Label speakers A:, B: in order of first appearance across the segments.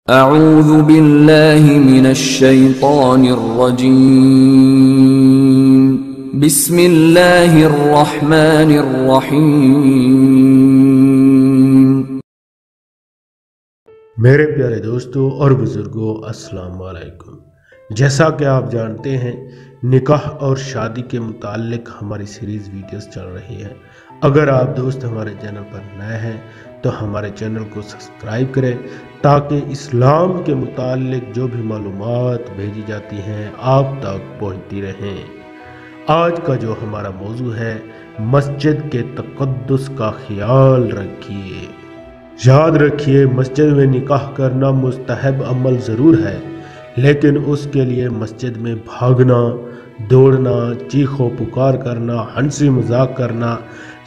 A: اعوذ باللہ من الشیطان الرجیم بسم اللہ الرحمن الرحیم۔
B: میرے پیارے دوستو اور بزرگوں، السلام علیکم۔ جیسا کہ آپ جانتے ہیں، نکاح اور شادی کے متعلق ہماری سیریز ویڈیوز چل رہی ہے۔ اگر آپ دوست ہمارے چینل پر نئے ہیں تو ہمارے چینل کو سبسکرائب کریں تاکہ اسلام کے متعلق جو بھی معلومات بھیجی جاتی ہیں آپ تک پہنچتی رہیں۔ آج کا جو ہمارا موضوع ہے، مسجد کے تقدس کا خیال رکھیے۔ یاد رکھیے، مسجد میں نکاح کرنا مستحب عمل ضرور ہے، لیکن اس کے لیے مسجد میں بھاگنا، دوڑنا، چیخ و پکار کرنا، ہنسی مذاق کرنا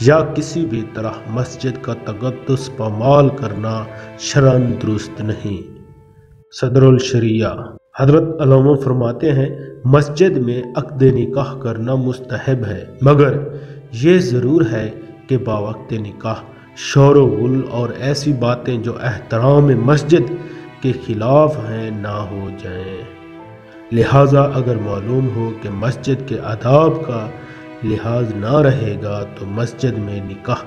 B: یا کسی بھی طرح مسجد کا تقدس پامال کرنا شرعاً درست نہیں۔ صدر الشریعہ حضرت علامہ فرماتے ہیں، مسجد میں عقد نکاح کرنا مستحب ہے، مگر یہ ضرور ہے کہ باوقت نکاح شور و غل اور ایسی باتیں جو احترام مسجد کے خلاف ہیں نہ ہو جائیں۔ لہٰذا اگر معلوم ہو کہ مسجد کے آداب کا لحاظ نہ رہے گا تو مسجد میں نکاح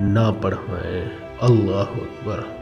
B: نہ پڑھوائیں۔ اللہ اکبر۔